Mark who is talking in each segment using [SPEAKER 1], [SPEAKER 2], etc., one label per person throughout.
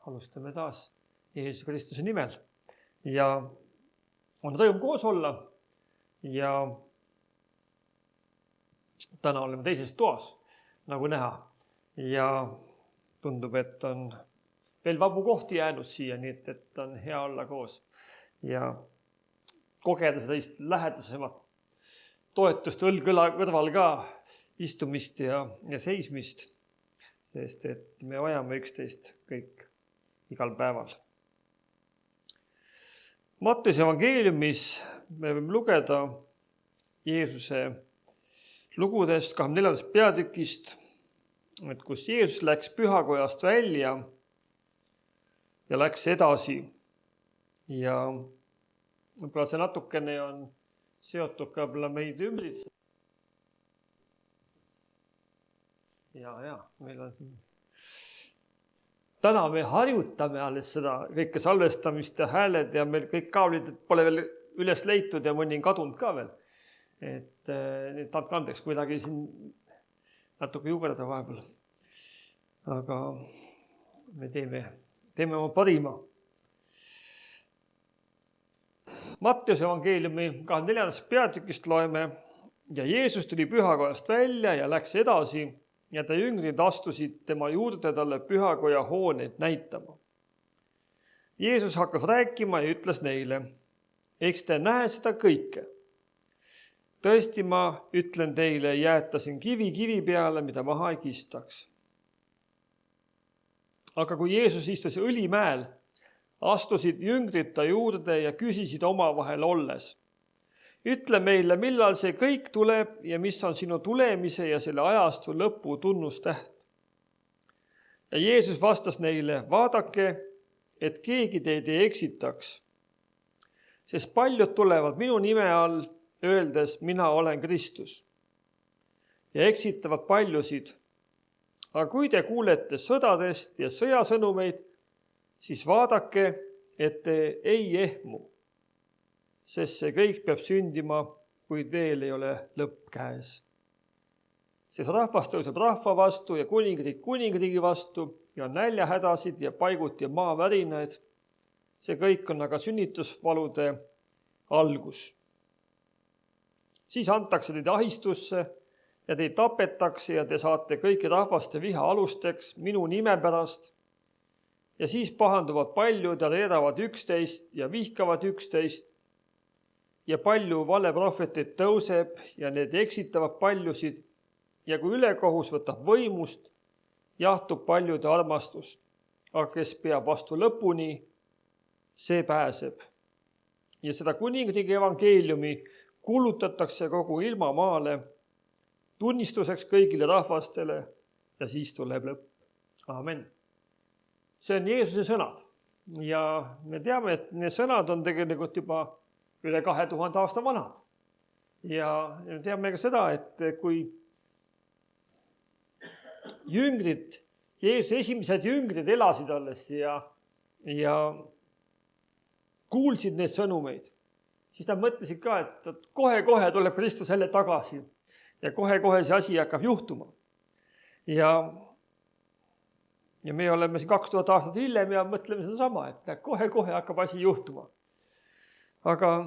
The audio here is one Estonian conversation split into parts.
[SPEAKER 1] alustame taas Jeesuse Kristuse nimel ja on rõõm koos olla ja täna oleme teises toas, nagu näha, ja tundub, et on veel vabu kohti jäänud siia, nii et on hea olla koos ja kogeda sellist lähedasemat toetust õlg õla kõrval ka istumist ja seismist, sest et me vajame üksteist kõik igal päeval. Matteuse evangeeliumis me võime lugeda Jeesuse lugudest 24. peatükist, et kus Jeesus läks pühakojast välja ja läks edasi. Ja võib-olla see natukene on seotud ka meid ümbritsema. Ja, meil on siin. Täna me harjutame alles seda kõike salvestamist ja hääled ja meil kõik kaablid pole veel üles leitud ja mõni on kadunud ka veel. Et nüüd andke andeks, kuidagi siin natuke jugerda vahepeal. Aga me teeme oma parima. Matteuse evangeeliumi 24. peatükist loeme ja Jeesus tuli pühakojast välja ja läks edasi ja ta jüngrid astusid tema juurde talle pühakoja hooneid näitama. Jeesus hakkas rääkima ja ütles neile, eks te näe seda kõike. Tõesti ma ütlen teile, jäetasin kivi peale, mida maha ei kistaks. Aga kui Jeesus istus õlimäel, astusid jüngrid ta juurde ja küsisid omavahel olles. Ütle meile, millal see kõik tuleb ja mis on sinu tulemise ja selle ajastu lõpu tunnustäht. Ja Jeesus vastas neile, vaadake, et keegi teid ei eksitaks. Sest paljud tulevad minu nime all, öeldes, mina olen Kristus. Ja eksitavad paljusid. Aga kui te kuulete sõdadest ja sõjasõnumeid, siis vaadake, et te ei ehmu. Sest see kõik peab sündima, kuid veel ei ole lõpp käes. Sest rahvas tõuseb rahva vastu ja kuningriik kuningriigi vastu ja näljahädasid ja paiguti maavärinaid. See kõik on aga sünnitusvalude algus. Siis antakse teid ahistusse ja teid tapetakse ja te saate kõiki rahvaste viha alusteks minu nime pärast. Ja siis pahanduvad paljud ja reedavad üksteist ja vihkavad üksteist. Ja palju valeprohveteid tõuseb ja need eksitavad paljusid. Ja kui ülekohus võtab võimust, jahtub paljude armastust. Aga kes peab vastu lõpuni, see pääseb. Ja seda kuningriigi evangeeliumi kuulutatakse kogu ilmamaale, tunnistuseks kõigile rahvastele ja siis tuleb lõpp. Amen. See on Jeesuse sõnad. Ja me teame, et need sõnad on tegelikult juba üle 2000 aasta vanad. Ja teame ka seda, et kui jüngrid, Jeesuse esimesed jüngrid elasid alles ja kuulsid need sõnumeid, siis nad mõtlesid ka, et kohe tuleb Kristus jälle tagasi ja kohe see asi hakkab juhtuma. Ja me oleme 2000 aastat hiljem ja mõtleme seda sama, et kohe hakkab asi juhtuma. Aga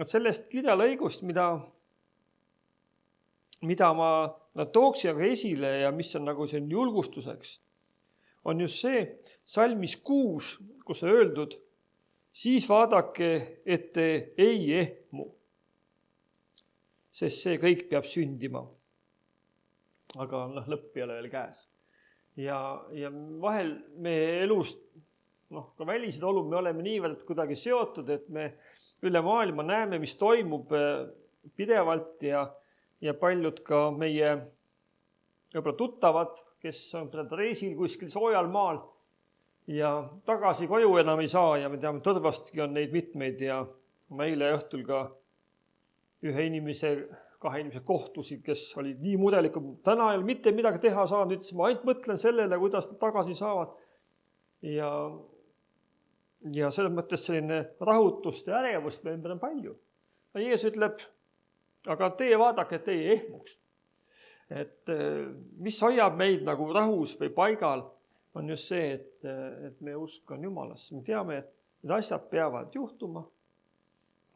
[SPEAKER 1] sellest kirjalõigust, mida ma tooksin esile ja mis on nagu see julgustuseks, on just see salmis 6, kus on öeldud, siis vaadake, et te ei ehmu, sest see kõik peab sündima. Aga lõpp ei ole veel käes. Ja vahel me elust, ka välised olud, me oleme niivõrd kuidagi seotud, et me üle maailma näeme, mis toimub pidevalt ja paljud ka meie tuttavad, kes on reisil kuskil soojal maal ja tagasi koju enam ei saa ja me teame, Tõrvastki on neid mitmeid ja ma eile õhtul ka kahe inimese kohtusid, kes olid nii murelikud, täna ei ole mitte midagi teha saanud, ütlesin, ma ainult mõtlen sellele, kuidas nad tagasi saavad. Ja selles mõttes selline rahutust ja ärevust meil on palju. Jeesus ütleb, aga teie vaadake, et teie ehmuks. Et mis hoiab meid nagu rahus või paigal, on just see, et meie usk on Jumalasse. Me teame, et need asjad peavad juhtuma,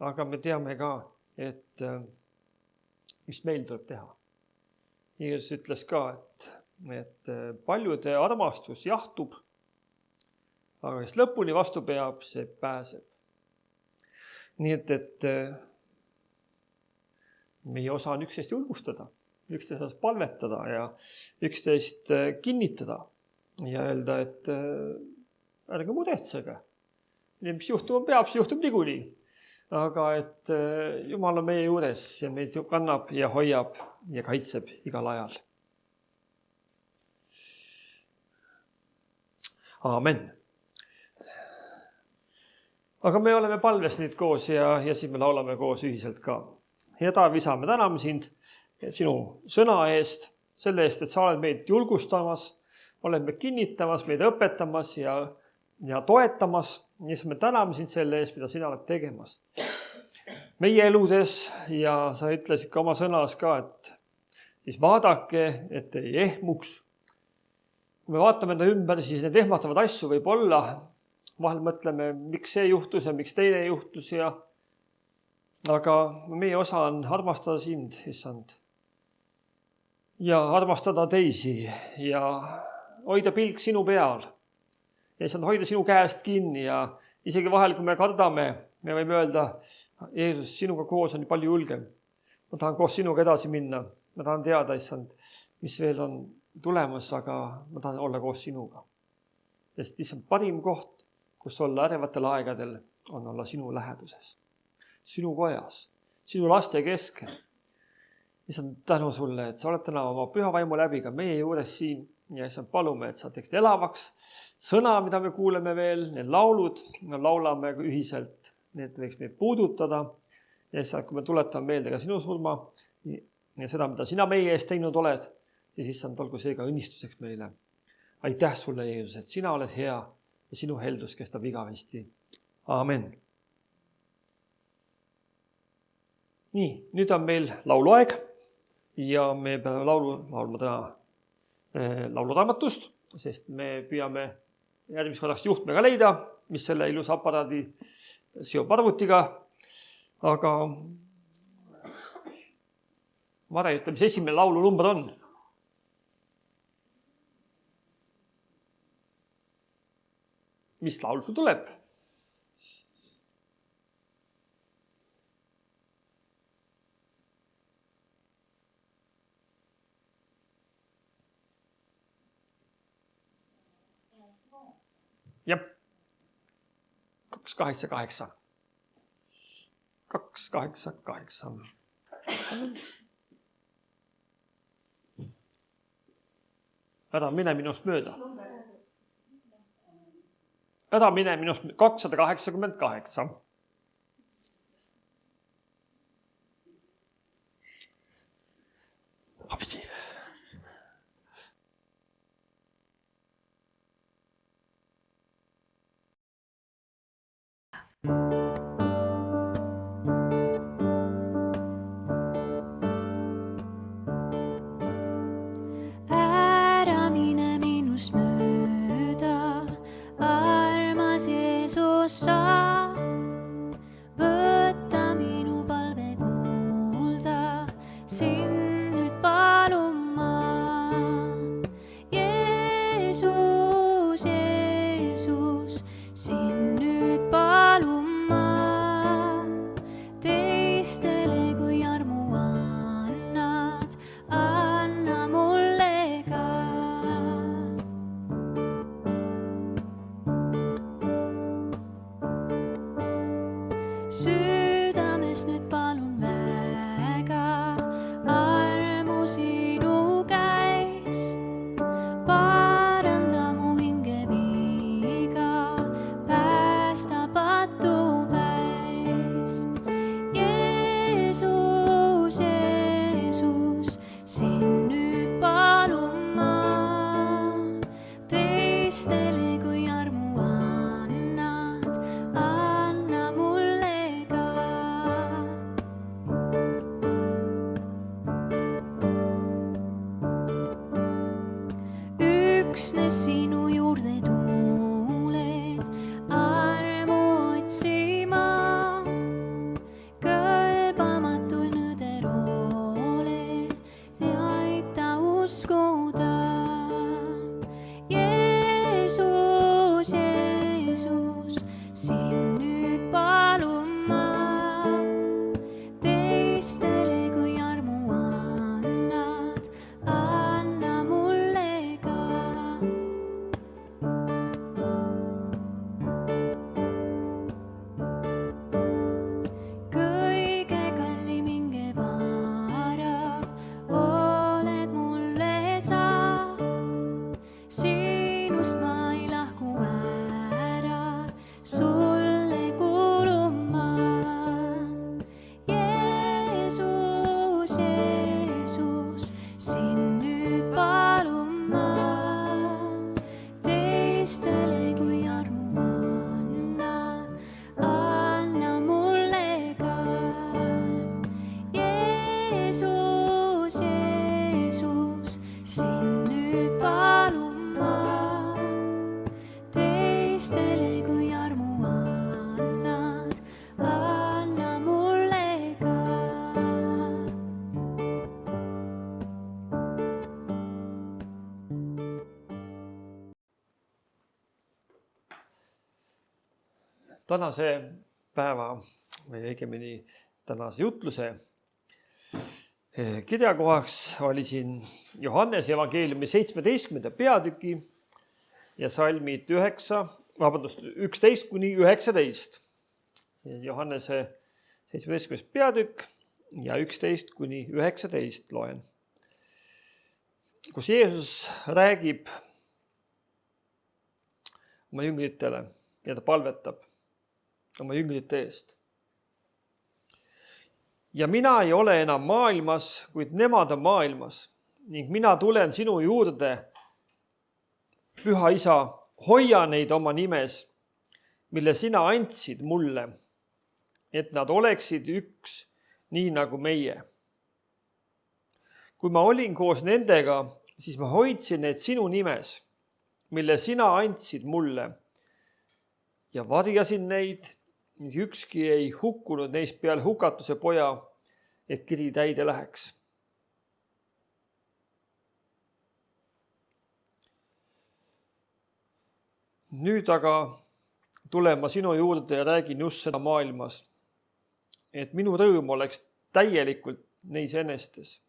[SPEAKER 1] aga me teame ka, et mis meil tuleb teha. Jeesus ütles ka, et paljude armastus jahtub, aga kes lõpuni vastu peab, see pääseb. Nii et meie osa on üksteist julgustada, üksteist palvetada ja üksteist kinnitada ja öelda, et ärge muretsege. Mis juhtuma peab, see juhtub niikuinii. Aga et Jumal on meie juures ja meid kannab ja hoiab ja kaitseb igal ajal. Aamen. Aga me oleme palves nüüd koos ja siis me laulame koos ühiselt ka. Ja Taavi, isa, me täname sind sinu sõna eest, selle eest, et sa oled meid julgustamas, oled meid kinnitamas, meid õpetamas ja toetamas. Ja siis me täname sind selle eest, mida sina oled tegemas meie eludes ja sa ütlesid ka oma sõnas ka, et siis vaadake, et ei ehmuks. Kui me vaatame enda ümber, siis need ehmatavad asju võib olla. Vahel mõtleme, miks see juhtus ja miks teine juhtus aga meie osa on armastada sind, issand. Ja armastada teisi ja hoida pilk sinu peal. Ja issand, hoida sinu käest kinni ja isegi vahel, kui me kardame, me võime öelda, Jeesus, sinuga koos on palju julgem. Ma tahan koos sinuga edasi minna. Ma tahan teada, issand, mis veel on tulemas, aga ma tahan olla koos sinuga. Sest issand, parim koht, kus olla ärevatel aegadel, on olla sinu läheduses, sinu kojas, sinu laste keskel. Issand, tänu sulle, et sa oled täna oma püha vaimu läbi ka meie juures siin ja issand, palume, et sa teeksid elavaks sõna, mida me kuuleme veel, need laulud, me laulame ühiselt, need võiks meid puudutada ja issand, kui me tuletame meelde ka sinu surma ja seda, mida sina meie eest teinud oled, siis issand, olgu see ka õnnistuseks meile. Aitäh sulle, Jeesus, et sina oled hea ja sinu heldus kestab igavesti. Aamen. Nii, nüüd on meil lauluaeg ja me peame laulma täna lauluraamatust, sest me püüame järgmis korraks juhtmega leida, mis selle ilusa aparaadi seob arvutiga. Aga Mare ütleb, mis esimene laulu number on. Mis laul sul tuleb? Jah, 288. 288. Ära mine minust mööda. Ära mine minust 288. Hopsti.
[SPEAKER 2] Ära mine minust mööda, armas Jeesus sa, võta minu palve kuulda, sind nüüd palun ma. Jeesus, Jeesus, sind nüüd palun ma. Teistele kui armu annad, anna mulle ka. Südames nüüd palun väga armu sinu käest. Paranda mu hinge viga, päästa patupäist. Jeesus, Jeesus, sind nüüd palun ma. Teistele kui armu annad, anna mulle ka. sulle kuulun ma. Jeesus, Jeesus, sind nüüd palun ma. Teistele kui armu annad, anna mulle ka. Jeesus, Jeesus, sind nüüd palun ma. Teistele kui armu annad, anna mulle ka.
[SPEAKER 1] Tänase päeva või õigemini tänase jutluse kirjakohaks oli siin Johannese evangeeliumi 17. peatüki ja salmid 11 kuni 19. Johannese 17. peatükk ja 11 kuni 19 loen, kus Jeesus räägib oma jüngritele ja ta palvetab oma jüngrite eest. Ja mina ei ole enam maailmas, kuid nemad on maailmas ning mina tulen sinu juurde, Püha Isa, hoia neid oma nimes, mille sina andsid mulle, et nad oleksid üks, nii nagu meie. Kui ma olin koos nendega, siis ma hoidsin neid sinu nimes, mille sina andsid mulle ja varjasin neid, ning ükski ei hukkunud neist peale hukatuse poja, et kiri täide läheks. Nüüd aga tulen ma sinu juurde ja räägin just seda maailmas, et minu rõõm oleks täielikult neis enestes.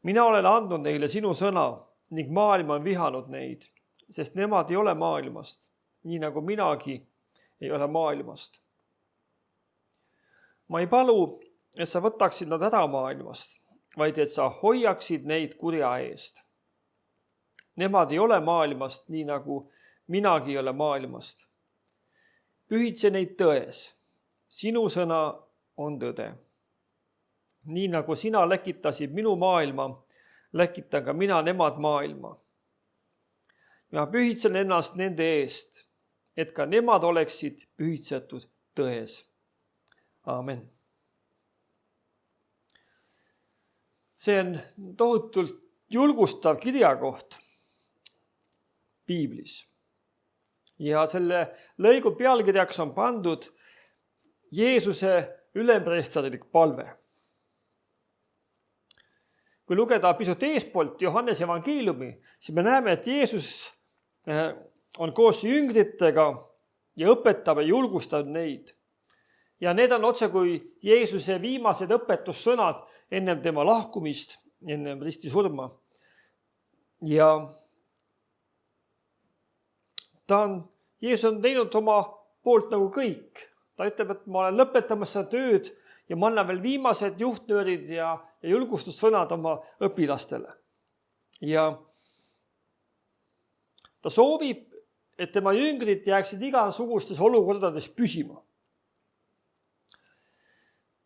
[SPEAKER 1] Mina olen andnud neile sinu sõna ning maailm on vihanud neid, sest nemad ei ole maailmast, nii nagu minagi ei ole maailmast. Ma ei palu, et sa võtaksid nad ära maailmast, vaid et sa hoiaksid neid kurja eest. Nemad ei ole maailmast, nii nagu minagi ei ole maailmast. Pühitse neid tões. Sinu sõna on tõde. Nii nagu sina läkitasid minu maailma, läkitan ka mina nemad maailma. Ma pühitsen ennast nende eest, et ka nemad oleksid pühitsetud tões. Aamen. See on tohutult julgustav kirjakoht Piiblis. Ja selle lõigu pealkirjaks on pandud Jeesuse ülempreesterlik palve. Kui lugeda pisut eespoolt Johannese evangeeliumi, siis me näeme, et Jeesus on koos jüngritega ja õpetab ja julgustab neid. Ja need on otse kui Jeesuse viimased õpetussõnad ennem tema lahkumist, ennem risti surma. Ja Jeesus on teinud oma poolt nagu kõik. Ta ütleb, et ma olen lõpetamas seda tööd ja ma annan veel viimased juhtnöörid ja julgustussõnad oma õpilastele. Ja ta soovib, et tema jüngrid jääksid igasugustes olukordades püsima.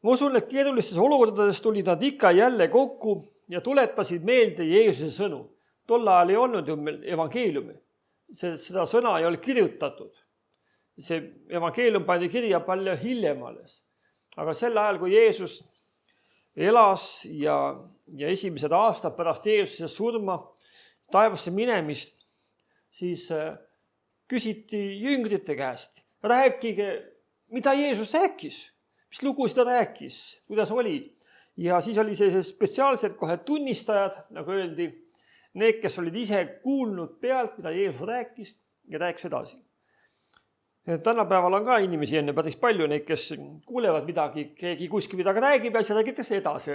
[SPEAKER 1] Ma usun, et keerulistes olukordades tulid nad ikka jälle kokku ja tuletasid meelde Jeesuse sõnu. Tol ajal ei olnud ju evangeeliumi. Seda sõna ei ole kirjutatud. See evangeelium pandi kirja palju hiljem alles. Aga sel ajal, kui Jeesus elas ja esimesed aastad pärast Jeesuse surma, taevasse minemist, siis küsiti jüngrite käest, rääkige, mida Jeesus rääkis, mis lugu ta rääkis, kuidas oli. Ja siis oli see spetsiaalselt kohe tunnistajad, nagu öeldi, need, kes olid ise kuulnud pealt, mida Jeesus rääkis ja rääkis edasi. Tänapäeval on ka inimesi enne päris palju, neid, kes kuulevad midagi, keegi kuskil midagi räägib ja see räägitakse edasi.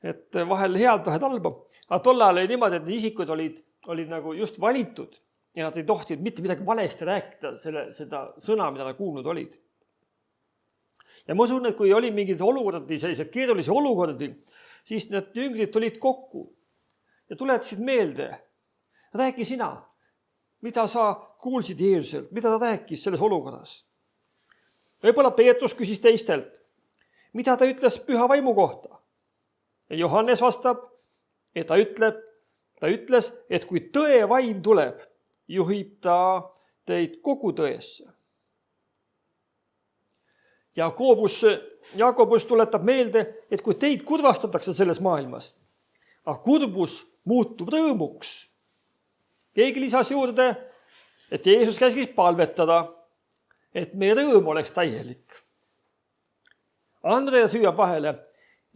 [SPEAKER 1] Et vahel head, vahel halba. Aga tol ajal oli niimoodi, et isikud olid nagu just valitud ja nad ei tohtinud mitte midagi valesti rääkida seda sõna, mida nad kuulnud olid. Ja ma usun, et kui oli mingid olukordi, sellised keerulisi olukordi, siis need jüngrid tulid kokku ja tuletasid meelde. Räägi sina, mida sa kuulsid Jeesuselt, mida ta rääkis selles olukorras? Võib-olla Peetrus küsis teistelt, mida ta ütles püha vaimu kohta. Ja Johannes vastab, et ta ütles, et kui tõe vaim tuleb, juhib ta teid kogu tõesse. Jaakobus tuletab meelde, et kui teid kurvastatakse selles maailmas, aga kurbus muutub rõõmuks. Keegi lisas juurde, et Jeesus käskis palvetada, et meie rõõm oleks täielik. Andreas hüüab vahele,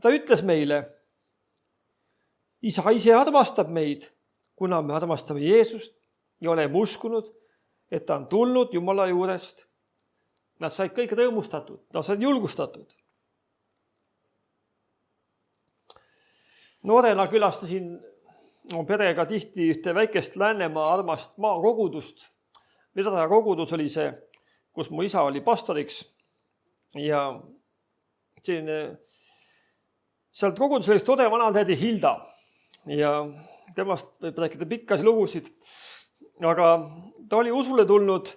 [SPEAKER 1] ta ütles meile, Isa ise armastab meid, kuna me armastame Jeesust ja oleme uskunud, et ta on tulnud Jumala juurest. Nad said kõik rõõmustatud, nad said julgustatud. Noorena külastasin oma perega tihti ühte väikest Läänemaa armast maakogudust. Vedaja kogudus oli see, kus mu isa oli pastoriks ja sealt kogudus oli tore vanatädi Hilda ja temast võib rääkida pikkasi lugusid, aga ta oli usule tulnud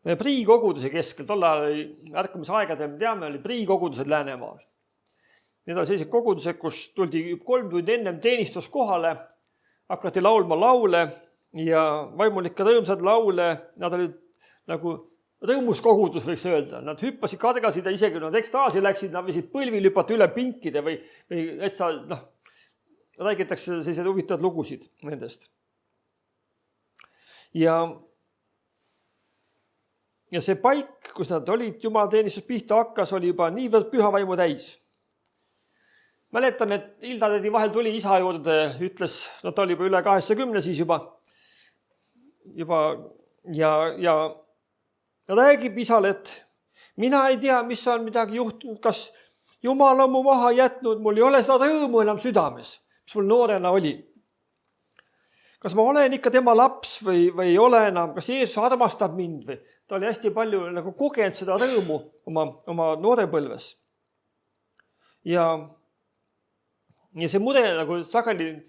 [SPEAKER 1] Prii koguduse keskel, tol ajal oli ärkamise aegadel, me teame, oli Prii kogudused Läänemaal. Need olid sellised kogudused, kus tuldi 3 tundi ennem teenistus kohale, hakati laulma laule ja vaimulikke rõõmsad laule, nad olid nagu rõõmus kogudus, võiks öelda. Nad hüppasid, kargasid ja isegi nad ekstaasi läksid, nad võisid põlvil hüpata üle pinkide või etsa, räägitakse sellised huvitavad lugusid nendest. Ja see paik, kus nad olid, jumalateenistus pihta hakkas, oli juba niivõrd püha vaimu täis. Mäletan, et Hilda tädi vahel tuli isa juurde, ütles, ta oli juba üle 80 siis juba ja räägib isale, et mina ei tea, mis on midagi juhtunud, kas Jumal on mu maha jätnud, mul ei ole seda rõõmu enam südames, mis mul noorena oli. Kas ma olen ikka tema laps või ei ole enam, kas Jeesus armastab mind või? Ta oli hästi palju nagu kogenud seda rõõmu oma noorepõlves. Ja see mure nagu sageli,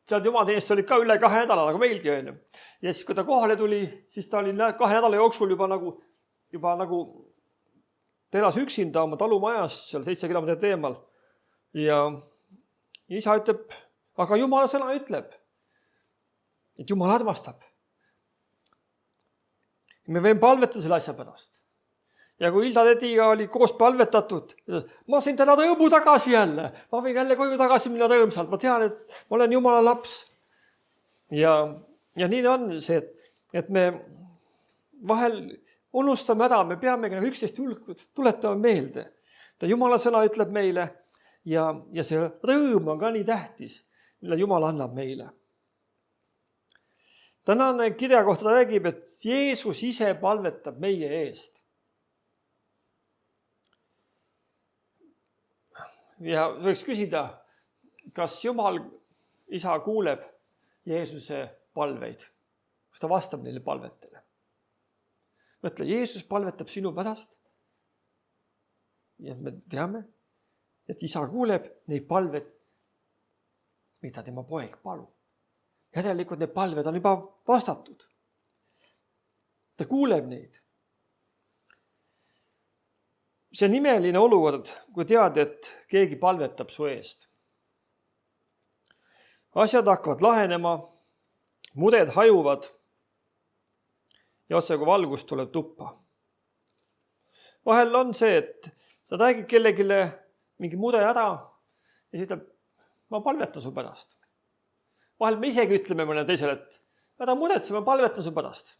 [SPEAKER 1] seal jumalateenistus oli ka üle 2 nädala, nagu meilgi on. Ja siis, kui ta kohale tuli, siis ta oli 2 nädala jooksul juba nagu ta elas üksinda oma talumajas, seal 7 kilomeetrit eemal. Ja isa ütleb, aga Jumala sõna ütleb, et Jumal armastab. Me võime palvetada selle asja pärast. Ja kui Hilda tädiga oli koos palvetatud, ma sain täna rõõmu tagasi jälle. Ma võin jälle koju tagasi minna rõõmsalt. Ma tean, et ma olen Jumala laps. Ja nii on see, et me vahel unustame ära, me peamegi üksteist tuletama meelde. Jumala sõna ütleb meile ja see rõõm on ka nii tähtis, mille Jumal annab meile. Tänane kirja kohta räägib, et Jeesus ise palvetab meie eest. Ja võiks küsida, kas Jumal isa kuuleb Jeesuse palveid? Kas ta vastab neile palvetele? Mõtle, Jeesus palvetab sinu pärast. Ja me teame, et isa kuuleb neid palveid, mida tema poeg palub. Järelikult need palved on juba vastatud. Ta kuuleb neid. See on imeline olukord, kui tead, et keegi palvetab su eest. Asjad hakkavad lahenema, mured hajuvad ja otse kui valgus tuleb tuppa. Vahel on see, et sa räägid kellelegi mingi mure ära ja siis ütleb, ma palvetan su pärast. Vahel me isegi ütleme mõne teisele, et ära muretse, ma palvetan su pärast.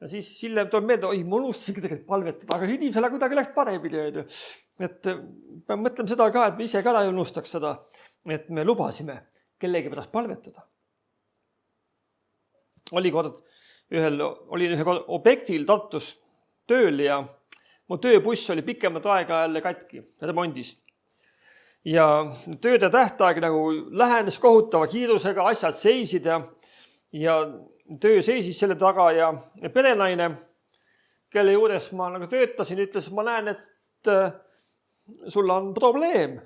[SPEAKER 1] Ja siis hiljem tuleb meelde, ma unustasingi tegelikult palvetada, aga inimesele kuidagi läks paremini. Et peame mõtlema seda ka, et me ise ka ei unustaks seda, et me lubasime kellegi pärast palvetada. Olin ühe objektil Tartus tööl ja mu tööbuss oli pikemat aega jälle katki remondis. Ja tööde tähtaeg nagu lähenes kohutava kiirusega, asjad seisid ja töö seisis selle taga ja perenaine, kelle juures ma nagu töötasin, ütles, ma näen, et sul on probleem.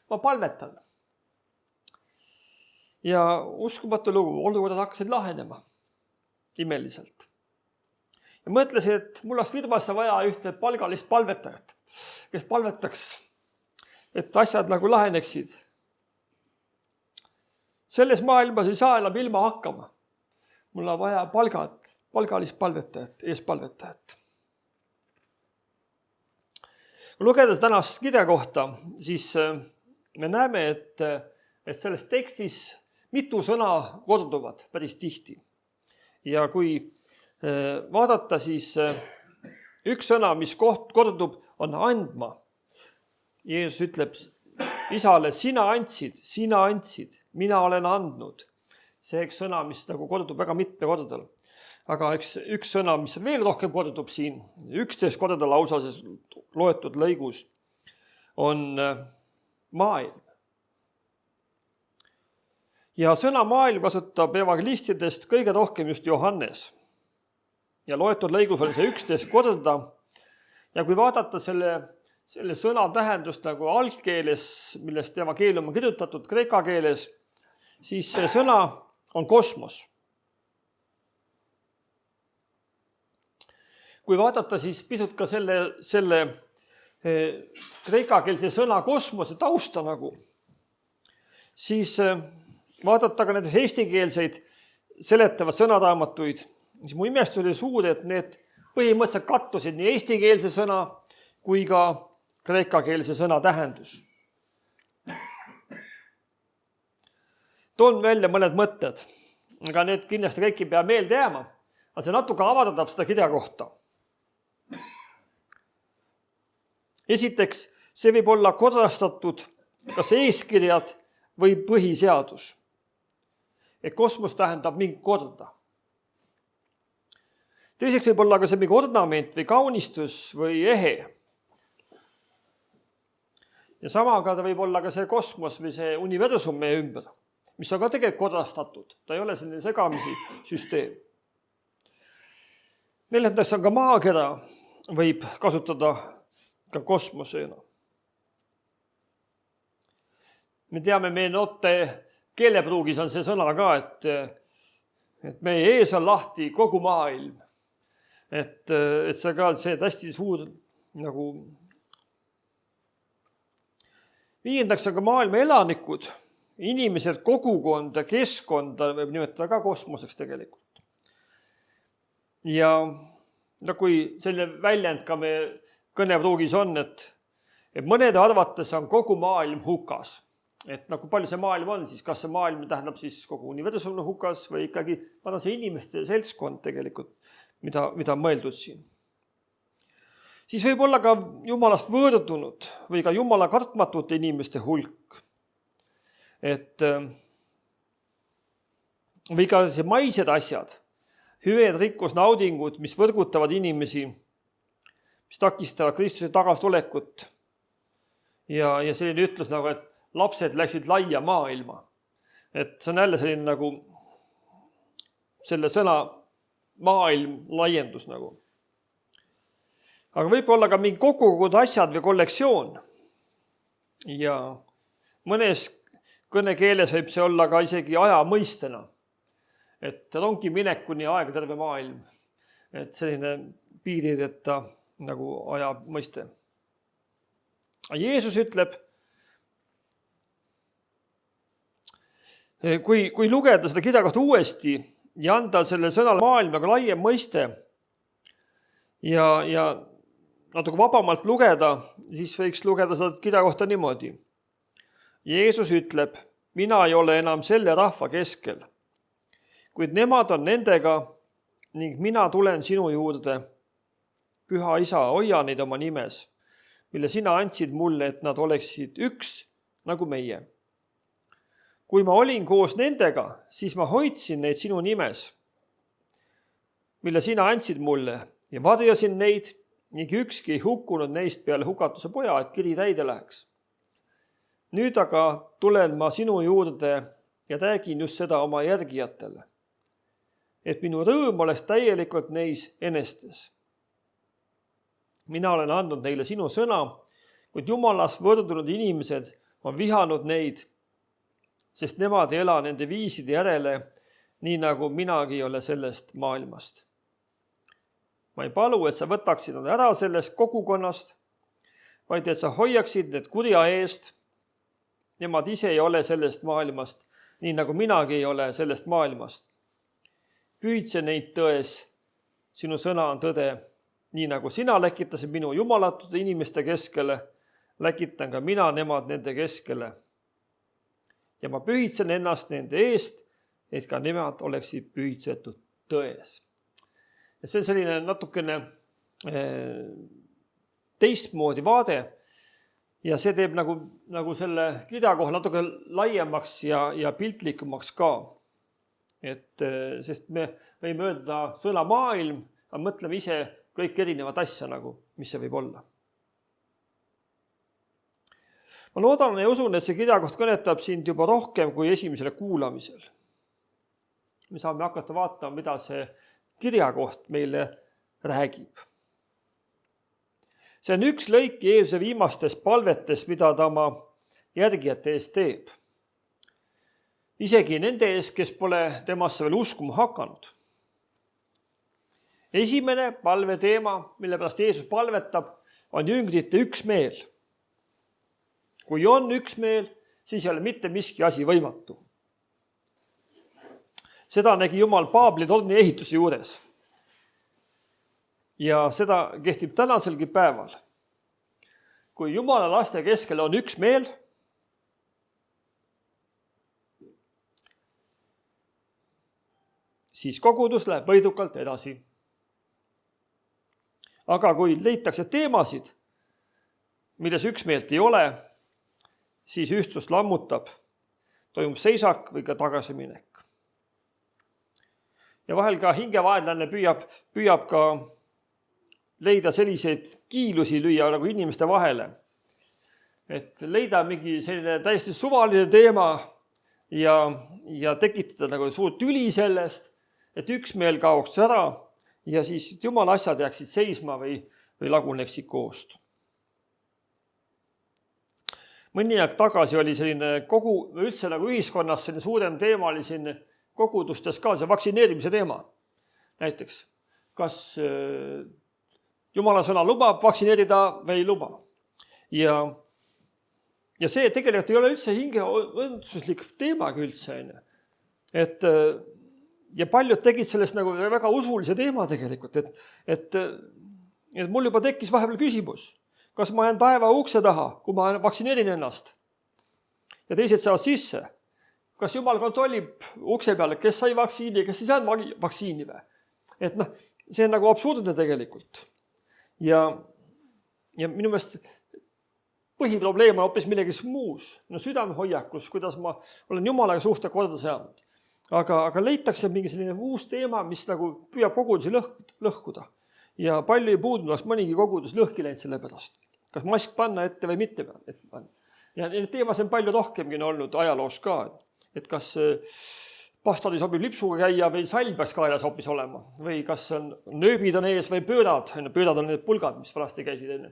[SPEAKER 1] Ma palvetan. Ja uskumatu lugu, olukorrad hakkasid lahenema. imeliselt. Ja mõtlesin, et mul oleks firmasse vaja ühte palgalist palvetajat, kes palvetaks, et asjad nagu laheneksid. Selles maailmas ei saa enam ilma hakkama. Mul on vaja palgalist palvetajat, eespalvetajat. Kui lugedes tänast kirja kohta, siis me näeme, et selles tekstis mitu sõna korduvad päris tihti. Ja kui vaadata, siis üks sõna, mis kordub, on andma. Jeesus ütleb isale, sina andsid, mina olen andnud. See üks sõna, mis nagu kordub väga mitme kordadel. Aga üks sõna, mis veel rohkem kordub siin, 11 korda lausa loetud lõigus, on maailm. Ja sõna maailm kasutab evangelistidest kõige rohkem just Johannes. Ja loetud lõigus oli see 11 korda. Ja kui vaadata selle sõna tähendust nagu algkeeles, millest evangeelium on kirjutatud kreeka keeles, siis see sõna on kosmos. Kui vaadata siis pisut ka selle kreekakeelse sõna kosmose tausta nagu, siis vaadata ka nendes eestikeelseid seletavad sõnaraamatuid, siis mu imestus oli suur, et need põhimõtteliselt kattusid nii eestikeelse sõna kui ka kreekakeelse sõna tähendus. Toon välja mõned mõtted, aga need kindlasti kõik ei pea meelde jääma, aga see natuke avardab seda kirja kohta. Esiteks, see võib olla korrastatud kas eeskirjad või põhiseadus. Et kosmos tähendab mingi korda. Teiseks võib olla ka see mingi ornament või kaunistus või ehe. Ja samaga ta võib olla ka see kosmos või see universum meie ümber, mis on ka tegelikult korrastatud. Ta ei ole selline segamisi süsteem. Neljandaks on ka maakera, võib kasutada ka kosmosena. Me teame, meie noorte keelepruugis on see sõna ka, et meie ees on lahti kogu maailm. Et see ka see hästi suur nagu. Viiendaks on ka maailma elanikud, inimesed, kogukonda, keskkonda võib nimetada ka kosmoseks tegelikult. Ja kui selline väljend ka meie kõnepruugis on, et mõnede arvates on kogu maailm hukas. Et kui palju see maailm on, siis kas see maailm tähendab siis kogu universum hukas või ikkagi see inimeste seltskond tegelikult, mida on mõeldud siin. Siis võib olla ka Jumalast võõrdunud või ka Jumala kartmatute inimeste hulk. Või ka see maised asjad, hüved, rikkus, naudingud, mis võrgutavad inimesi, mis takistavad Kristuse tagastulekut. Ja selline ütlus nagu, et lapsed läksid laia maailma. Et see on jälle selline nagu selle sõna maailm laiendus nagu. Aga võib olla ka mingi kogukond asjad või kollektsioon. Ja mõnes kõnekeeles võib see olla ka isegi aja mõistena. Et ongi minekuni aega terve maailm. Et selline piirideta nagu aja mõiste. Jeesus ütleb, kui lugeda seda kirja kohta uuesti ja anda selle sõnale maailmaga laiem mõiste ja natuke vabamalt lugeda, siis võiks lugeda seda kirja kohta niimoodi. Jeesus ütleb, mina ei ole enam selle rahva keskel, kuid nemad on nendega ning mina tulen sinu juurde. Püha Isa, hoia neid oma nimes, mille sina andsid mulle, et nad oleksid üks nagu meie. Kui ma olin koos nendega, siis ma hoidsin neid sinu nimes, mille sina andsid mulle ja varjasin neid ning ükski ei hukkunud neist peale hukatuse poja, et kiri täide läheks. Nüüd aga tulen ma sinu juurde ja räägin just seda oma järgijatele, et minu rõõm oleks täielikult neis enestes. Mina olen andnud neile sinu sõna, kuid Jumalast võrdunud inimesed on vihanud neid, sest nemad ei ela nende viiside järele, nii nagu minagi ei ole sellest maailmast. Ma ei palu, et sa võtaksid nad ära sellest kogukonnast, vaid et sa hoiaksid need kurja eest. Nemad ise ei ole sellest maailmast, nii nagu minagi ei ole sellest maailmast. Püüdse neid tões, sinu sõna on tõde, nii nagu sina läkitasid minu jumalatute inimeste keskele, läkitan ka mina nemad nende keskele. Ja ma pühitsen ennast nende eest, et ka nemad oleksid pühitsetud tões. Ja see on selline natukene teistmoodi vaade ja see teeb nagu selle kirja koha natuke laiemaks ja piltlikumaks ka. Sest me võime öelda sõna maailm, aga mõtleme ise kõik erinevat asja, mis see võib olla. Ma loodan ja usun, et see kirjakoht kõnetab sind juba rohkem kui esimesele kuulamisel. Me saame hakata vaatama, mida see kirjakoht meile räägib. See on üks lõik Jeesuse viimastest palvetest, mida ta oma järgijate eest teeb. Isegi nende eest, kes pole temasse veel uskuma hakanud. Esimene palveteema, mille pärast Jeesus palvetab, on jüngrite üksmeel. Kui on üksmeel, siis ei ole mitte miski asi võimatu. Seda nägi Jumal Paabli torni ehituse juures. Ja seda kehtib tänaselgi päeval. Kui Jumala laste keskel on üksmeel, siis kogudus läheb võidukalt edasi. Aga kui leitakse teemasid, milles üksmeelt ei ole, siis ühtsust lammutab, toimub seisak või ka tagasiminek. Ja vahel ka hingevaenlane püüab ka leida selliseid kiilusi lüüa nagu inimeste vahele. Et leida mingi selline täiesti suvaline teema ja tekitada nagu suurt tüli sellest, et üksmeel kaoks ära ja siis Jumala asjad jääksid seisma või laguneksid koost. Mõni aeg tagasi oli selline üldse nagu ühiskonnas selline suurem teema oli siin kogudustes ka see vaktsineerimise teema. Näiteks, kas Jumala sõna lubab vaktsineerida või ei luba. Ja see tegelikult ei ole üldse hingeõndsuslik teemagi üldse. Ja paljud tegid sellest nagu väga usulise teema tegelikult, et mul juba tekkis vahepeal küsimus, kas ma jään taeva ukse taha, kui ma vaktsineerin ennast ja teised saavad sisse. Kas Jumal kontrollib ukse peale, kes sai vaktsiini, kes ei saanud vaktsiini või? See on nagu absurdne tegelikult. Ja minu meelest põhiprobleem on hoopis millegi muus. Südamehoiakus, kuidas ma olen Jumalaga suhte korda saanud. Aga leitakse mingi selline uus teema, mis nagu püüab kogudusi lõhkuda. Ja palju ei puudunud, oleks mõnigi kogudus lõhki läinud selle pärast. Kas mask panna ette või mitte? Ja need teemas on palju rohkemgi olnud ajaloos ka. Et kas pastori sobib lipsuga käia või sall peaks kaelas hoopis olema. Või kas nööbid on ees või pöörad. Pöörad on need pulgad, mis varasti käisid enne.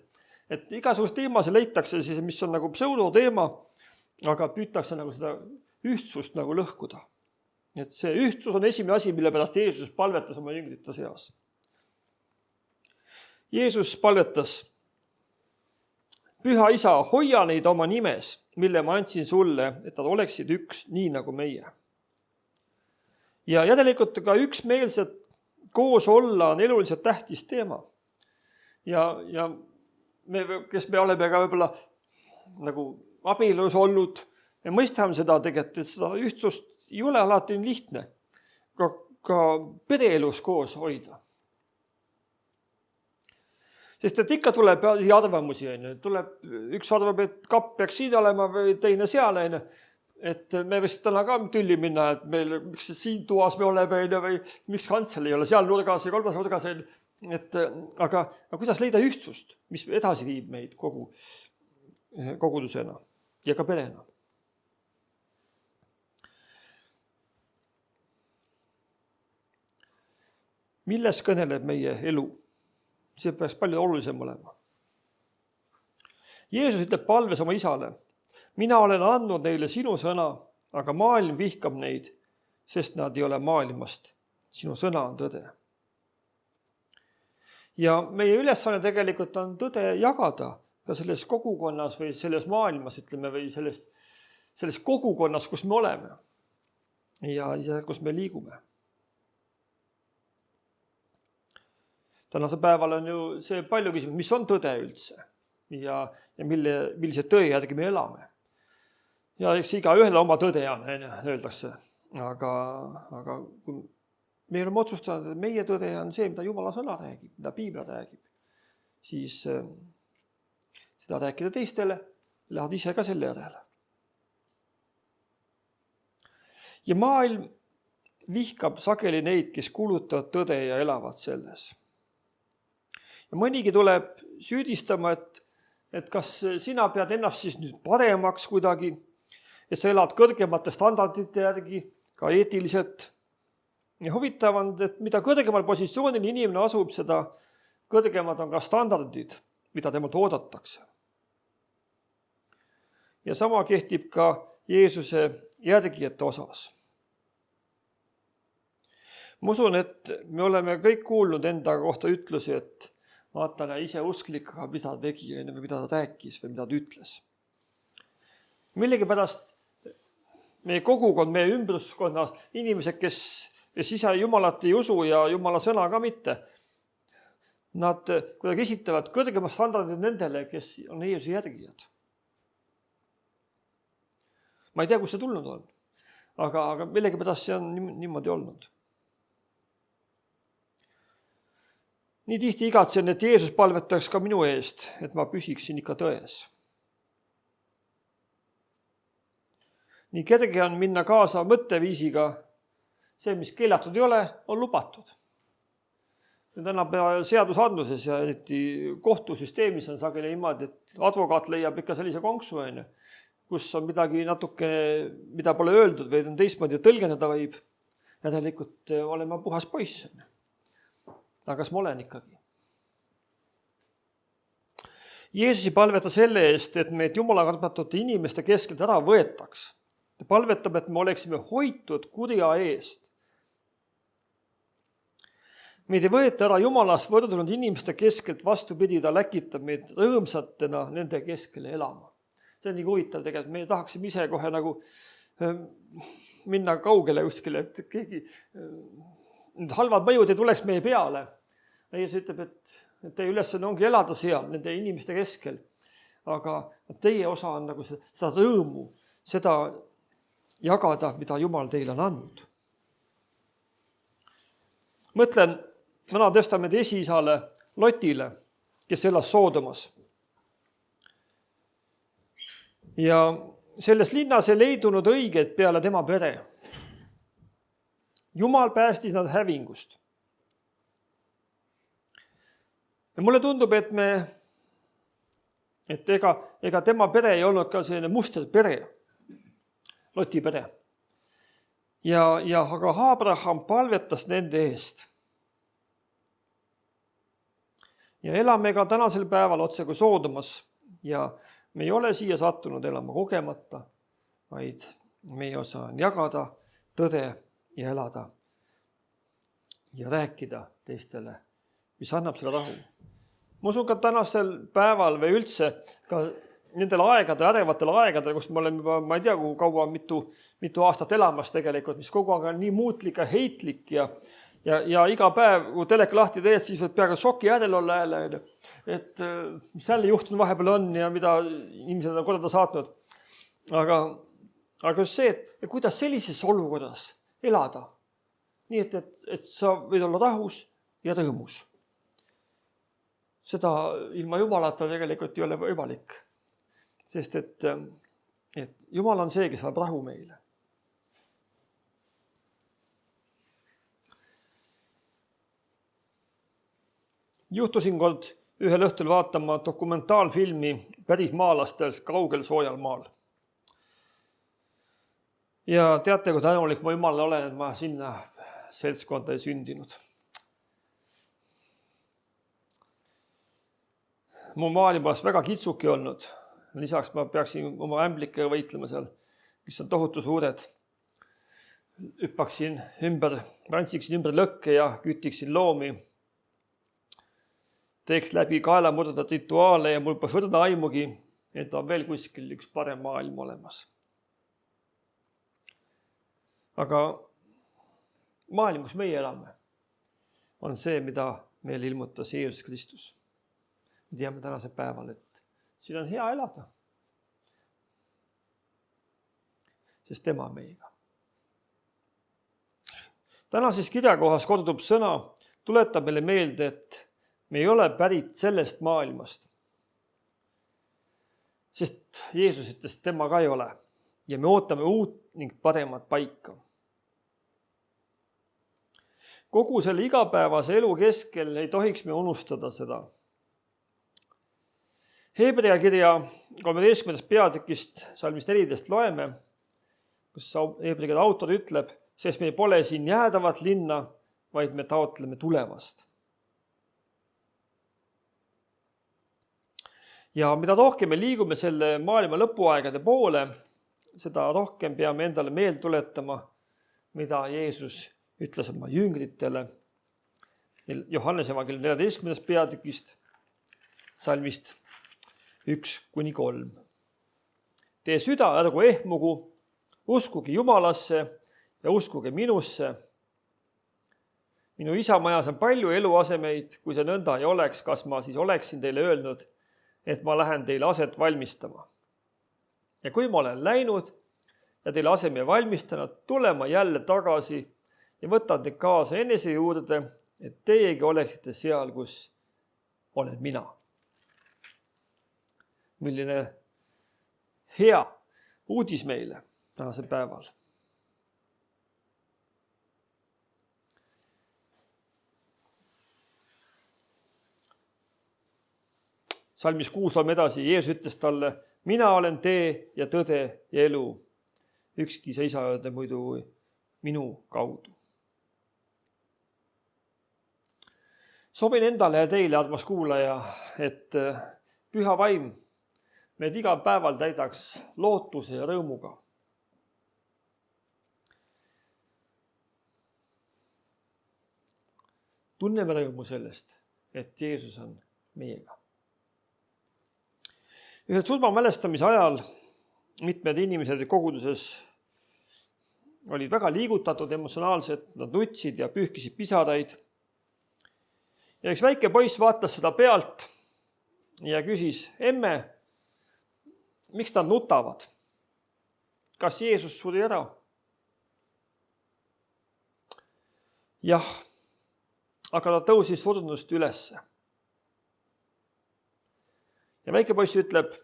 [SPEAKER 1] Et igasugust teemasid leitakse, mis on nagu pseudoteema, aga püütakse nagu seda ühtsust nagu lõhkuda. Et see ühtsus on esimene asi, mille pärast Jeesus palvetas oma jüngrite seas. Jeesus palvetas, Püha Isa, hoia neid oma nimes, mille ma andsin sulle, et nad oleksid üks nii nagu meie. Ja järelikult ka üksmeelselt koos olla on eluliselt tähtis teema. Ja me, kes me oleme ka võib-olla nagu abielus olnud, me mõistame seda tegelikult, et seda ühtsust ei ole alati lihtne ka pereelus koos hoida. Sest et ikka tuleb arvamusi. Tuleb üks arvab, et kapp peaks siin olema või teine seal. Et me võiks täna ka tülli minna, et meil, miks siin tuas me oleme või miks kantsel ei ole seal nurgas ja kolmas nurgas. Aga kuidas leida ühtsust, mis edasi viib meid kogudusena ja ka perena? Milles kõneleb meie elu? See peaks palju olulisem olema. Jeesus ütleb palves oma isale, mina olen andnud neile sinu sõna, aga maailm vihkab neid, sest nad ei ole maailmast. Sinu sõna on tõde. Ja meie ülesanne tegelikult on tõde jagada ka selles kogukonnas või selles maailmas, ütleme, või selles kogukonnas, kus me oleme ja kus me liigume. Tänasel päeval on ju see palju küsimus, mis on tõde üldse ja millise tõe järgi me elame. Ja eks iga ühele oma tõde on, öeldakse. Aga kui me oleme otsustanud, et meie tõde on see, mida Jumala sõna räägib, mida Piibel räägib, siis seda rääkida teistele, lähed ise ka selle järele. Ja maailm vihkab sageli neid, kes kuulutavad tõde ja elavad selles. Ja mõnigi tuleb süüdistama, et kas sina pead ennast siis nüüd paremaks kuidagi, et sa elad kõrgemate standardite järgi, ka eetiliselt. Ja huvitav on, et mida kõrgemal positsioonil inimene asub, seda kõrgemad on ka standardid, mida temalt oodatakse. Ja sama kehtib ka Jeesuse järgijate osas. Ma usun, et me oleme kõik kuulnud enda kohta ütlusi, et vaata, ise usklik, aga mida ta tegi, või mida ta rääkis või mida ta ütles. Millegipärast meie kogukond, meie ümbruskonna inimesed, kes ise Jumalat ei usu ja Jumala sõna ka mitte, nad kuidagi esitavad kõrgemad standardid nendele, kes on Jeesuse järgijad. Ma ei tea, kust see tulnud on, aga millegipärast see on niimoodi olnud. Nii tihti igatsen, et Jeesus palvetaks ka minu eest, et ma püsiksin ikka tões. Nii kerge on minna kaasa mõtteviisiga, see, mis keelatud ei ole, on lubatud. Tänapäeva seadusandluses ja kohtusüsteemis on sageli niimoodi, et advokaat leiab ikka sellise konksu, kus on midagi natuke, mida pole öeldud või on teistmoodi tõlgendada võib. Ja tegelikult olen ma puhas poiss. Aga kas ma olen ikkagi? Jeesus ei palveta selle eest, et meid Jumala kartmatute inimeste keskelt ära võetaks. Ta palvetab, et me oleksime hoitud kurja eest. Meid ei võeta ära Jumalast võrdunud inimeste keskelt, vastupidi, ta läkitab meid rõõmsatena nende keskele elama. See on nii huvitav tegelikult, me tahaksime ise kohe nagu minna kaugele kuskile, et keegi halvad mõjud ei tuleks meie peale. Jeesus ütleb, et teie ülesanne ongi elada seal, nende inimeste keskel. Aga teie osa on nagu seda rõõmu, seda jagada, mida Jumal teile on andnud. Mõtlen Vana Testamendi esiisale Lotile, kes elas Soodomas. Ja selles linnas ei leidunud õiget peale tema pere. Jumal päästis nad hävingust. Ja mulle tundub, et ega tema pere ei olnud ka selline muster pere, Loti pere. Aga Abraham palvetas nende eest. Ja elame ka tänasel päeval otse kui Soodomas ja me ei ole siia sattunud elama kogemata, vaid meie osa on jagada tõde ja elada ja rääkida teistele, mis annab selle rahu. Ma usun ka tänasel päeval või üldse ka nendel ärevatel aegadel, kus me oleme juba, ma ei tea, kui kaua, mitu aastat elamas tegelikult, mis kogu aeg on nii muutlik ja heitlik ja iga päev, kui teleka lahti teed, siis võib peaaegu šoki äärel olla jälle, et mis jälle juhtunud vahepeal on ja mida inimesed on korda saatnud. Aga see, et kuidas sellises olukorras elada, nii et sa võid olla rahus ja rõõmus. Seda ilma Jumalata tegelikult ei ole võimalik, sest et Jumal on see, kes saab rahu meile. Juhtusin kord ühel õhtul vaatama dokumentaalfilmi pärismaalastel kaugel soojal maal. Ja teate, kui tänulik ma Jumalale olen, et ma sinna seltskonda ei sündinud. Mu maailm oleks väga kitsuki olnud. Lisaks ma peaksin oma ämblikega võitlema seal, mis on tohutu suured. hüppaksin ümber, tantsiksin ümber lõkke ja kütiksin loomi. Teeks läbi kaelamurdvat rituaale ja mul pole õrna aimugi, et on veel kuskil üks parem maailm olemas. Aga maailm, kus meie elame, on see, mida meile ilmutas Jeesus Kristus. Me teame tänase päeval, et siin on hea elada, sest tema on meiega. Tänases kirjakohas kordub sõna, tuletab meile meelde, et me ei ole pärit sellest maailmast. Sest Jeesus ütles, et tema ka ei ole. Ja me ootame uut ning paremat paika. Kogu selle igapäevase elu keskel ei tohiks me unustada seda. Hebrea kirja 13. peatükist salmist 14 loeme, kus Hebrea kirja autor ütleb, sest meil pole siin jäädavat linna, vaid me taotleme tulevast. Ja mida rohkem me liigume selle maailma lõpuaegade poole, seda rohkem peame endale meelde tuletama, mida Jeesus ütles oma jüngritele. Johannese evangeeliumi 14. peatükist, salmist 1-3. Teie süda ärgu ehmugu, uskuge Jumalasse ja uskuge minusse. Minu isa majas on palju eluasemeid, kui see nõnda ei oleks, kas ma siis oleksin teile öelnud, et ma lähen teile aset valmistama. Ja kui ma olen läinud ja teile aseme valmistanud, tulen ma jälle tagasi ja võtan teid kaasa enese juurde, et teiegi oleksite seal, kus olen mina. Milline hea uudis meile tänasel päeval. Salmis 6 loeme edasi, Jeesus ütles talle, mina olen tee ja tõde ja elu. Ükski sa ei saa öelda muidu minu kaudu. Soovin endale ja teile, armas kuulaja, et püha vaim meid igal päeval täidaks lootuse ja rõõmuga. Tunneme rõõmu sellest, et Jeesus on meiega. Ühed surma mälestamise ajal mitmed inimesed koguduses olid väga liigutatud emotsionaalselt, nad nutsid ja pühkisid pisaraid. Ja üks väike poiss vaatas seda pealt ja küsis, emme, miks nad nutavad? Kas Jeesus suri ära? Jah, aga ta tõusis surnust ülesse. Ja väike poiss ütleb,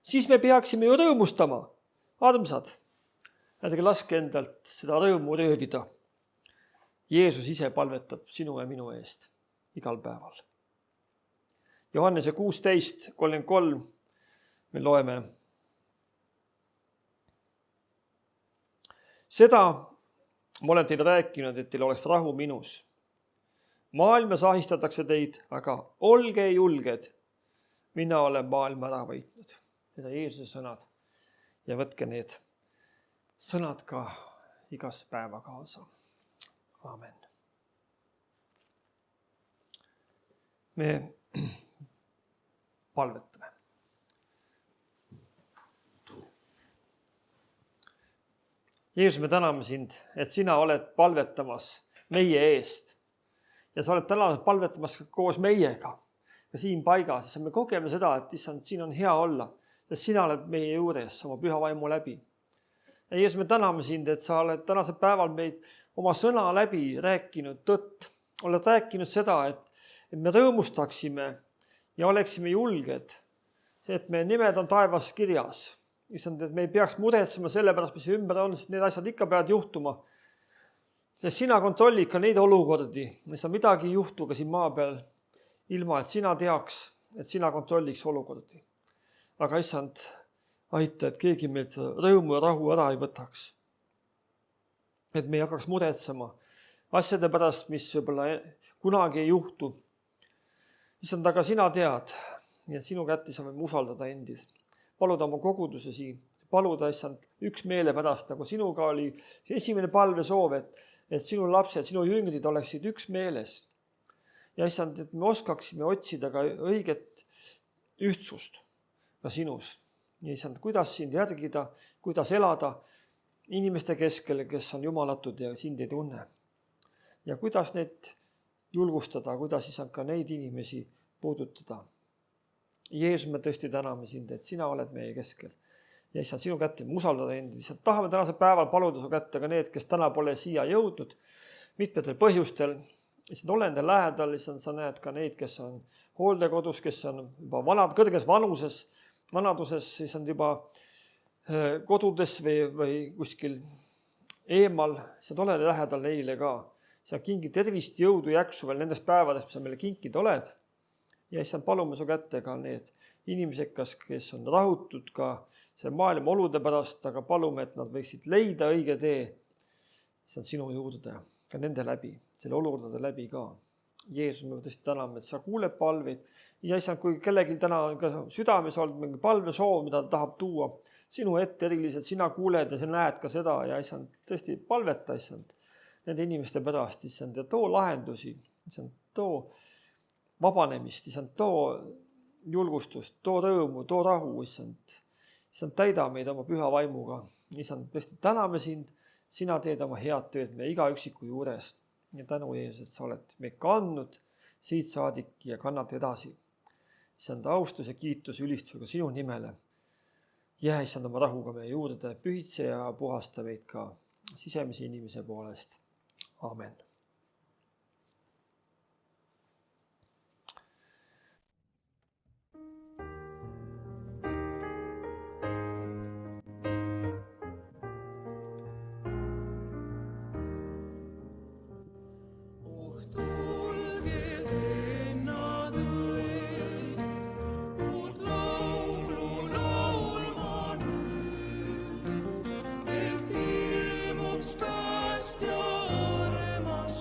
[SPEAKER 1] siis me peaksime ju rõõmustama, armsad. Ärge laske endalt seda rõõmu röövida. Jeesus ise palvetab sinu ja minu eest igal päeval. Johannese 16:33 me loeme. Seda ma olen teile rääkinud, et teil oleks rahu minus. Maailmas ahistatakse teid, aga olge julged. Mina olen maailma ära võitnud. Need on Jeesuse sõnad. Ja võtke need sõnad ka igas päeva kaasa. Amen. Me palvetame. Jeesus, me täname sind, et sina oled palvetamas meie eest. Ja sa oled täna palvetamas koos meiega. Ja siin paigas, me kogeme seda, et issand, siin on hea olla, sest sina oled meie juures oma püha vaimu läbi. Ja Jeesus, me täname sind, et sa oled tänasel päeval meid oma sõna läbi rääkinud tõtt. Oled rääkinud seda, et me rõõmustaksime ja oleksime julged. See, et meie nimed on taevas kirjas. Issand, et me ei peaks muretsema selle pärast, mis ümber on, sest need asjad ikka peavad juhtuma. Sest sina kontrollid ka neid olukordi, mis on midagi ei juhtu ka siin maa peal. Ilma, et sina teaks, et sina kontrolliks olukordi. Aga issand, aita, et keegi meilt rõõmu ja rahu ära ei võtaks. Et me ei hakkaks muretsema asjade pärast, mis võib-olla kunagi ei juhtu. Issand, aga sina tead, nii et sinu kätte saame usaldada endis. Paluda oma koguduse siin, paluda, issand, üksmeele pärast, nagu sinuga oli esimene palvesoov, et sinu lapsed, sinu jüngrid oleksid üksmeeles. Ja issand, et me oskaksime otsida ka õiget ühtsust ka sinus. Ja issand, kuidas sind järgida, kuidas elada inimeste keskel, kes on jumalatud ja sind ei tunne. Ja kuidas neid julgustada, kuidas issand ka neid inimesi puudutada. Jeesus, me tõesti täname sind, et sina oled meie keskel. Ja issand, sinu kätte me usaldada end. Issand, tahame tänasel päeval paluda su kätte ka need, kes täna pole siia jõudnud mitmetel põhjustel. Issand, ole nende lähedal, issand, sa näed ka neid, kes on hooldekodus, kes on juba vanad, kõrges vanaduses, issand, juba kodudes või kuskil eemal. Issand, ole lähedal neile ka. Sa kingi tervist, jõudu, jaksu veel nendes päevades, mis sa meile kinkid oled. Ja issand, palume su kätte ka need inimesed, kes on rahutud ka see maailma olude pärast, aga palume, et nad võiksid leida õige tee. Issand, sinu juurde ka nende läbi, selle olukordade läbi ka. Jeesus, me tõesti täname, et sa kuuled palveid. Ja issand, kui kellelgi täna on ka südames olnud mingi palvesoov, mida ta tahab tuua sinu ette eriliselt, sina kuuled ja sa näed ka seda ja issand, tõesti palveta, issand, nende inimeste pärast, issand, ja too lahendusi, issand, too vabanemist, issand, too julgustust, too rõõmu, too rahu, issand, täida meid oma püha vaimuga. Issand, tõesti täname sind, sina teed oma head tööd meie iga üksiku juures. Ja tänu Jeesus, et sa oled meid kandnud siit saadik ja kannad edasi. Issand, austus ja kiitus ülistusega sinu nimele. Jää, issand, oma rahuga meie juurde, pühitse ja puhasta meid ka sisemise inimese poolest. Amen.
[SPEAKER 3] Päästja armas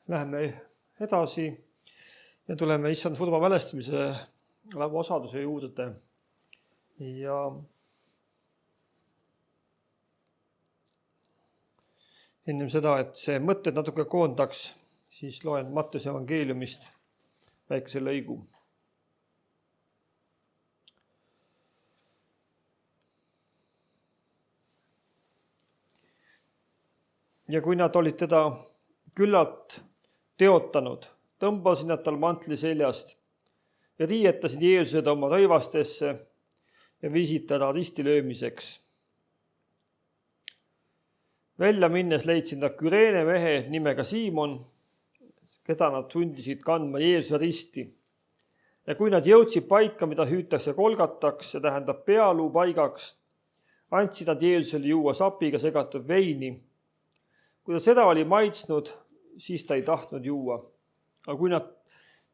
[SPEAKER 1] Läheme edasi ja tuleme issand surma mälestamise lauaosaduse juurde. Ja ennem seda, et see mõtted natuke koondaks, siis loen Matteuse evangeeliumist väikese lõigu. Ja kui nad olid teda küllalt teotanud, tõmbasid nad tal mantli seljast ja riietasid Jeesused oma rõivastesse ja viisid teda ristilöömiseks. Välja minnes leidsid nad Küreene mehe nimega Siimon, keda nad sundisid kandma Jeesuse risti. Ja kui nad jõudsid paika, mida hüütakse Golgataks, see tähendab pealuu paigaks, andsid nad Jeesusele juua sapiga segatud veini. Kui ta seda oli maitsnud, siis ta ei tahtnud juua. Aga kui nad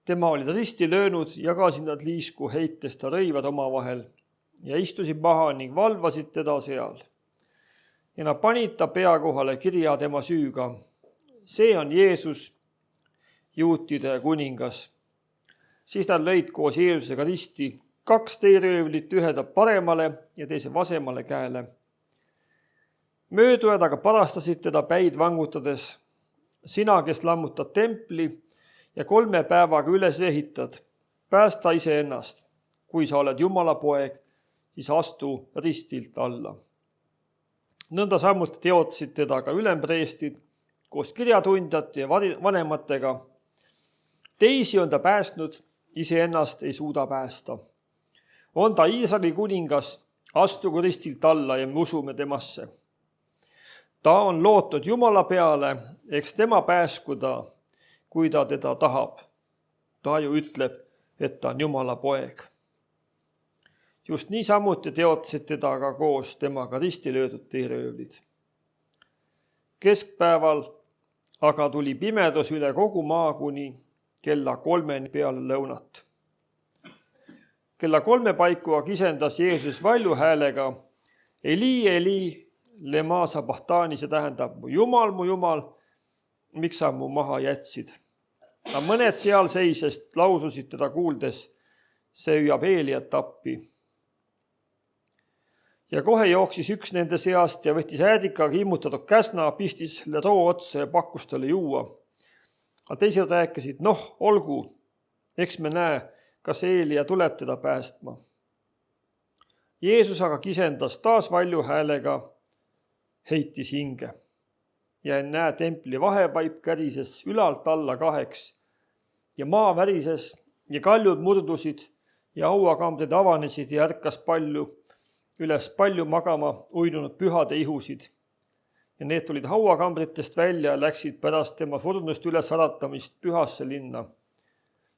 [SPEAKER 1] tema olid risti löönud, jagasid nad liisku heites ta rõivad omavahel ja istusid maha ning valvasid teda seal. Ja nad panid ta pea kohale kirja tema süüga. See on Jeesus, juutide kuningas. Siis nad lõid koos Jeesusega risti 2 teeröövlit, ühe ta paremale ja teise vasemale käele. Möödujad aga parastasid teda päid vangutades. Sina, kes lammutad templi ja 3 päevaga üles ehitad, päästa iseennast. Kui sa oled Jumala poeg, siis astu ristilt alla. Nõnda samuti teotasid teda ka ülempreestrid koos kirjatundjate ja vanematega. Teisi on ta päästnud, iseennast ei suuda päästa. On ta Iisraeli kuningas, astugu ristilt alla ja me usume temasse. Ta on lootnud Jumala peale, eks tema pääsku ta, kui ta teda tahab. Ta ju ütleb, et ta on Jumala poeg. Just niisamuti teotasid teda ka koos temaga risti löödud teeröövlid. Keskpäeval aga tuli pimedus üle kogu maa kuni kella 3 peale lõunat. Kella 3 paiku kisendas Jeesus valju häälega, Eli, Eli, lema sabachthani, see tähendab mu Jumal, miks sa mu maha jätsid. Aga mõned seal seisest laususid teda kuuldes, see hüüab Eeliat appi. Ja kohe jooksis üks nende seast ja võttis äädikaga immutatud käsna, pistis selle roo otsa ja pakkus talle juua. Aga teised rääkisid, olgu, eks me näe, kas Eelia tuleb teda päästma. Jeesus aga kisendas taas valju häälega, heitis hinge ja näe, templi vahepaip kärises ülalt alla 2 ja maa värises ja kaljud murdusid ja hauakambrid avanesid ja ärkas üles palju magama uinunud pühade ihusid. Ja need tulid hauakambritest välja ja läksid pärast tema surnust üles äratamist pühasse linna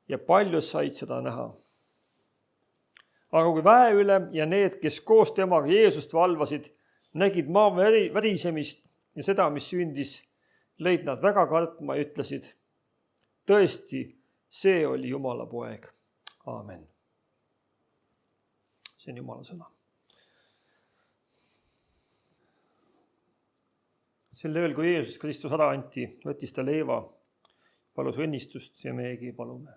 [SPEAKER 1] ja paljud said seda näha. Aga kui väeülem ja need, kes koos temaga Jeesust valvasid, nägid maa värisemist ja seda, mis sündis, lõid nad väga kartma ja ütlesid, tõesti, see oli Jumala poeg. Aamen. See on Jumala sõna. Sel ööl, kui Jeesus Kristus ära anti, võttis ta leiva, palus õnnistust ja meiegi palume.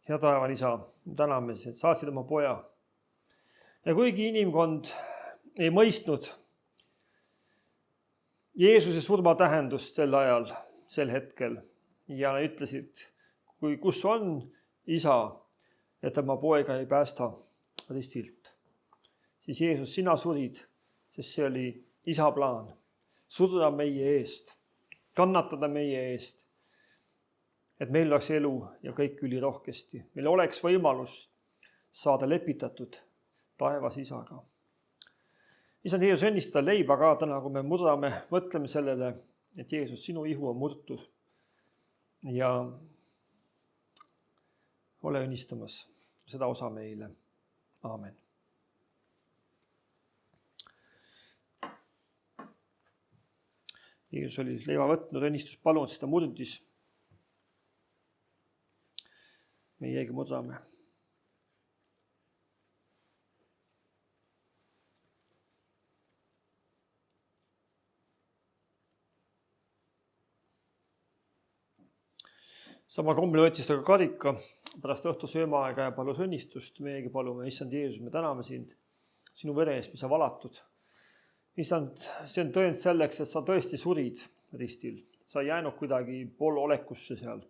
[SPEAKER 1] Hea taeval isa, täname, et saatsid oma poja. Ja kuigi inimkond ei mõistnud Jeesuse surma tähendust sel ajal, sel hetkel ja ütlesid, kus on isa, et oma poega ei päästa ristilt. Siis Jeesus, sina surid, sest see oli isa plaan. Surra meie eest, kannatada meie eest, et meil oleks elu ja kõik ülirohkesti. Meil oleks võimalus saada lepitatud taevas isaga. Isand Jeesus, õnnistada leiba ka täna, kui me murdame, mõtleme sellele, et Jeesus, sinu ihu on murtud ja ole õnnistamas seda osa meile. Aamen. Jeesus oli leiva võtnud, õnnistus palunud, sest ta murdis. Meiegi murdame. sama kombel võttis ta ka karika pärast õhtusöömaaega ja palus õnnistust. Meiegi palume, issand Jeesus, me täname sind sinu vere eest, mis on valatud. Issand, see on tõend selleks, et sa tõesti surid ristil. Sa ei jäänud kuidagi poololekusse seal,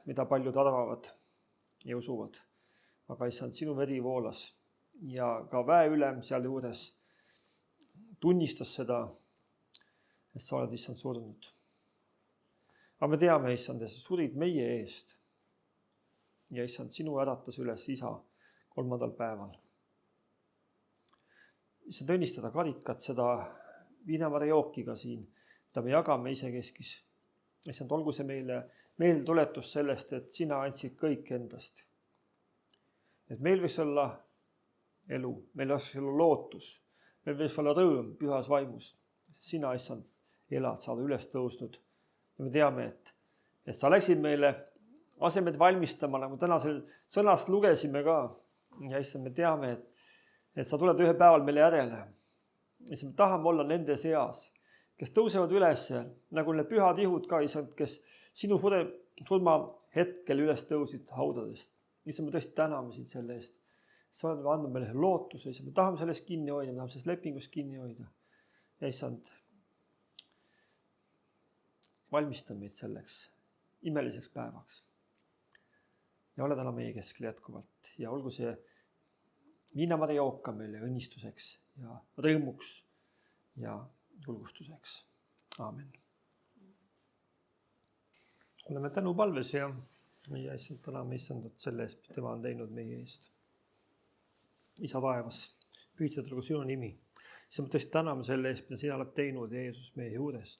[SPEAKER 1] mida paljud arvavad ja usuvad. Aga issand, sinu veri voolas ja ka väeülem seal juures tunnistas seda, et sa oled issand surnud. Aga me teame, issand, et sa surid meie eest. Ja issand, sinu äratas üles isa 3. päeval. Issand, õnnistada karikat, seda viinamarja jookiga siin, mida me jagame isekeskis. Issand, olgu see meile meeltuletus sellest, et sina andsid kõik endast. Et meil võiks olla elu, meil võiks olla lootus, meil võiks olla rõõm pühas vaimus. Sina, issand, elad, sa oled üles tõusnud. Ja me teame, et sa läksid meile asemed valmistama, nagu tänasel sõnast lugesime ka. Ja issand, me teame, et sa tuled ühe päeval meile järele. Issand, me tahame olla nende seas, kes tõusevad üles, nagu need pühad ihud ka, issand, kes sinu surma hetkel üles tõusid haudadest. Issand, me tõesti täname sind selle eest. Sa oled andnud meile lootuse, issand, me tahame sellest kinni hoida, me tahame sellest lepingust kinni hoida. Ja issand, valmista meid selleks imeliseks päevaks. Ja ole täna meie keskel jätkuvalt. Ja olgu see viinamarja jooka meile õnnistuseks ja rõõmuks ja julgustuseks. Aamen. Oleme tänupalves ja issand, täname issandat selle eest, mis tema on teinud meie eest. Isa taevas, püüdsed olgu sinu nimi. Issand, me tõesti täname selle eest, mida sina oled teinud, Jeesus, meie juures.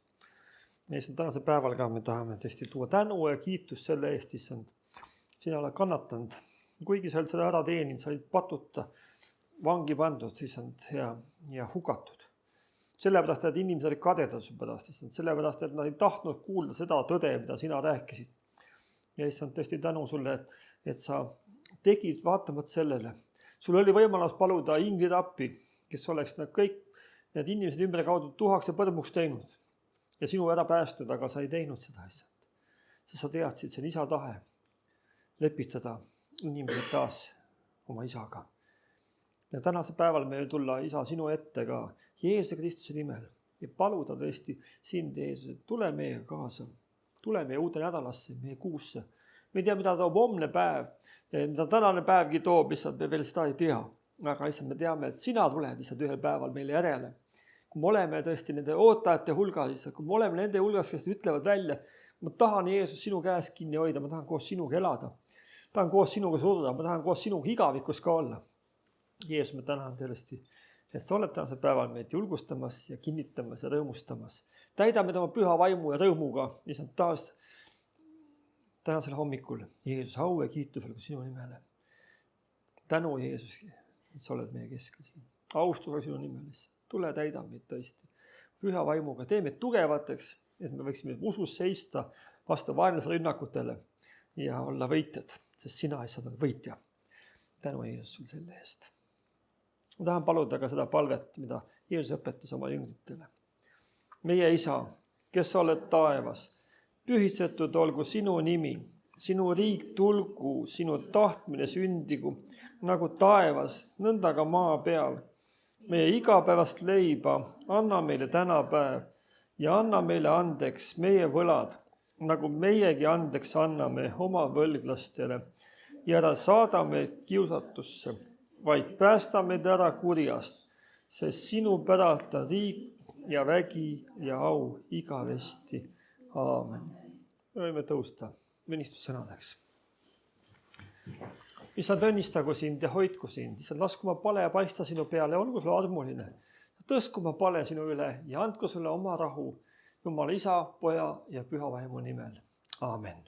[SPEAKER 1] Ja issand, tänase päeval ka me tahame tõesti tuua tänu ja kiitus selle eest, issand. Sina oled kannatanud, kuigi sa oled seda ära teeninud, sa olid patuta vangi pandud, issand, ja hukatud. Sellepärast, et inimesed olid kadedad su pärast, issand. Sellepärast, et nad ei tahtnud kuulda seda tõde, mida sina rääkisid. Ja issand, tõesti tänu sulle, et sa tegid vaatamata sellele. Sul oli võimalus paluda inglid appi, kes oleks kõik need inimesed ümber kaudu tuhaks ja põrmuks teinud. Ja sinu ära päästnud, aga sa ei teinud seda issand. Sest sa teadsid, see on isa tahe lepitada inimesed taas oma isaga. Ja tänase päeval me tulla isa sinu ette ka Jeesuse Kristuse nimel ja paluda tõesti sind, Jeesus, et tule meiega kaasa. Tule meie uude nädalasse, meie kuusse. Me ei tea, mida toob homne päev ja mida tänane päevgi toob, issand, me veel seda ei tea. Aga issand, me teame, et sina tuled issand ühel päeval meile järele. Kui me oleme tõesti nende ootajate hulgas, kui me oleme nende hulgas, kes ütlevad välja, ma tahan Jeesus sinu käes kinni hoida, ma tahan koos sinuga elada, tahan koos sinuga surda, ma tahan koos sinuga igavikus ka olla. Jeesus, ma tänan tõesti, et sa oled tänasel päeval meid julgustamas ja kinnitamas ja rõõmustamas. Täidame oma püha vaimu ja rõõmuga, issand, taas tänasel hommikul. Jeesus, au ja kiitus olgu sinu nimele. Tänu, Jeesus, et sa oled meie keskel siin. Austusega sinu nimel. Tule täida meid tõesti püha vaimuga. Tee meid tugevateks, et me võiksime usus seista vastu vaenlase rünnakutele ja olla võitjad, sest sina ei saa võitja. Tänu Jeesus sul selle eest. Ma tahan paluda ka seda palvet, mida Jeesus õpetas oma jüngritele. Meie isa, kes sa oled taevas, pühitsetud olgu sinu nimi, sinu riik tulgu, sinu tahtmine sündigu, nagu taevas, nõnda ka maa peal. Meie igapäevast leiba anna meile täna päev ja anna meile andeks meie võlad, nagu meiegi andeks anname oma võlglastele ja ära saada meid kiusatusse, vaid päästa meid ära kurjast, sest sinu päralt on riik ja vägi ja au igavesti. Aamen. Me võime tõusta õnnistussõnadeks. Issand, õnnistagu sind ja hoidku sind. Issand, lasku oma pale paista sinu peale, olgu sulle armuline. Tõsku oma pale sinu üle ja andku sulle oma rahu Jumala Isa, Poja ja Püha Vaimu nimel. Aamen.